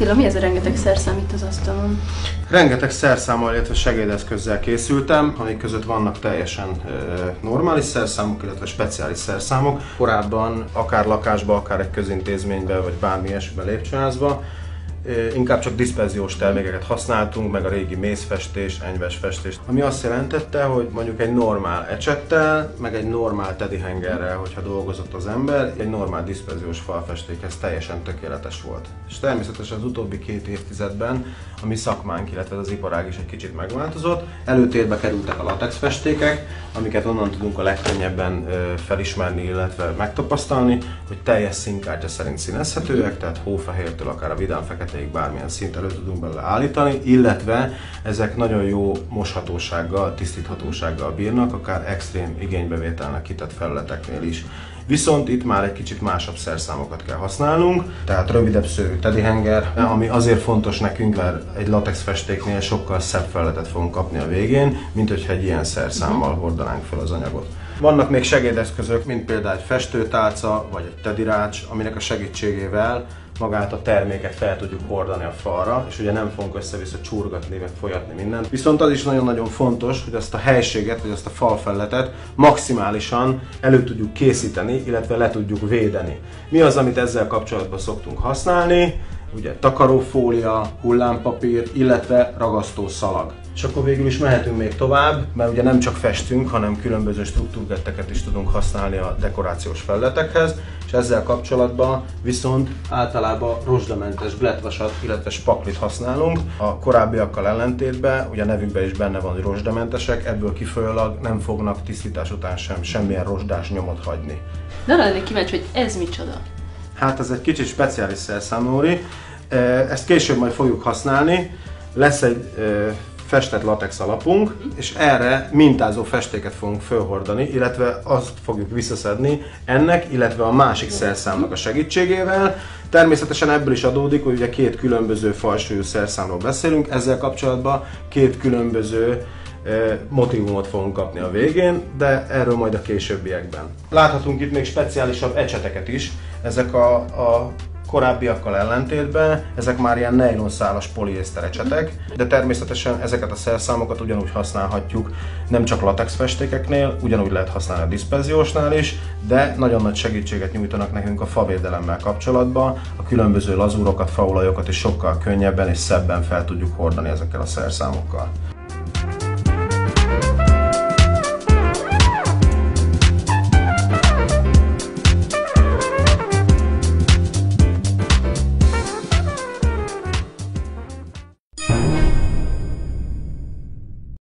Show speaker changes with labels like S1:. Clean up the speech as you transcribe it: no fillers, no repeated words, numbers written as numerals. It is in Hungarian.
S1: Attila, mi ez a rengeteg szerszám itt az asztalon?
S2: Rengeteg szerszámmal, illetve segédeszközzel készültem, amik között vannak teljesen normális szerszámok, illetve speciális szerszámok. Korábban akár lakásba, akár egy közintézménybe, vagy bármi ilyesmibe lépcsőházba inkább csak diszperziós termékeket használtunk, meg a régi mézfestés, enyves festést. Ami azt jelentette, hogy mondjuk egy normál ecsettel, meg egy normál teddyhangerrel, hogyha dolgozott az ember, egy normál diszperziós falfestékhez teljesen tökéletes volt. És természetesen az utóbbi 2 évtizedben a mi szakmánk, illetve az iparág is egy kicsit megváltozott. Előtérbe kerültek a latex festékek, amiket onnan tudunk a legkönnyebben felismerni, illetve megtapasztalni, hogy teljes színkártya szerint színezhetőek, tehát hófehértől akár a vidám feketéig bármilyen szint elő tudunk belőle állítani, illetve ezek nagyon jó moshatósággal, tisztíthatósággal bírnak, akár extrém igénybevételnek kitett felületeknél is. Viszont itt már egy kicsit másabb szerszámokat kell használnunk, tehát rövidebb szőrű teddyhanger, ami azért fontos nekünk, mert egy latex festéknél sokkal szebb felületet fogunk kapni a végén, mint hogyha egy ilyen szerszámmal hordanánk fel az anyagot. Vannak még segédeszközök, mint például egy festőtálca vagy egy teddyrács, aminek a segítségével magát a terméket fel tudjuk hordani a falra, és ugye nem fogunk össze-vissza csurgatni, meg folyatni mindent. Viszont az is nagyon-nagyon fontos, hogy azt a helységet, vagy azt a falfelületet maximálisan elő tudjuk készíteni, illetve le tudjuk védeni. Mi az, amit ezzel kapcsolatban szoktunk használni? Ugye takarófólia, hullámpapír, illetve ragasztószalag. És akkor végül is mehetünk még tovább, mert ugye nem csak festünk, hanem különböző struktúrgetteket is tudunk használni a dekorációs felületekhez, és ezzel kapcsolatban viszont általában rozsdamentes glettvasat, illetve spaklit használunk. A korábbiakkal ellentétben, ugye a nevükben is benne van, hogy rozsdamentesek, ebből kifolyólag nem fognak tisztítás után sem semmilyen rozsdás nyomot hagyni.
S1: De arra lennék kíváncsi, hogy ez micsoda?
S2: Hát ez egy kicsit speciális szerszám, Nóri. Ezt később majd fogjuk használni. Lesz egy festett latex alapunk, és erre mintázó festéket fogunk fölhordani, illetve azt fogjuk visszaszedni ennek, illetve a másik szerszámnak a segítségével. Természetesen ebből is adódik, hogy ugye 2 különböző fajsúlyú szerszámról beszélünk, ezzel kapcsolatban 2 különböző motívumot fogunk kapni a végén, de erről majd a későbbiekben. Láthatunk itt még speciálisabb ecseteket is, ezek a korábbiakkal ellentétben, ezek már ilyen nejlonszálas poliészter ecsetek, de természetesen ezeket a szerszámokat ugyanúgy használhatjuk nem csak latex festékeknél, ugyanúgy lehet használni a diszperziósnál is, de nagyon nagy segítséget nyújtanak nekünk a favédelemmel kapcsolatban, a különböző lazúrokat, faolajokat is sokkal könnyebben és szebben fel tudjuk hordani ezekkel a szerszámokkal.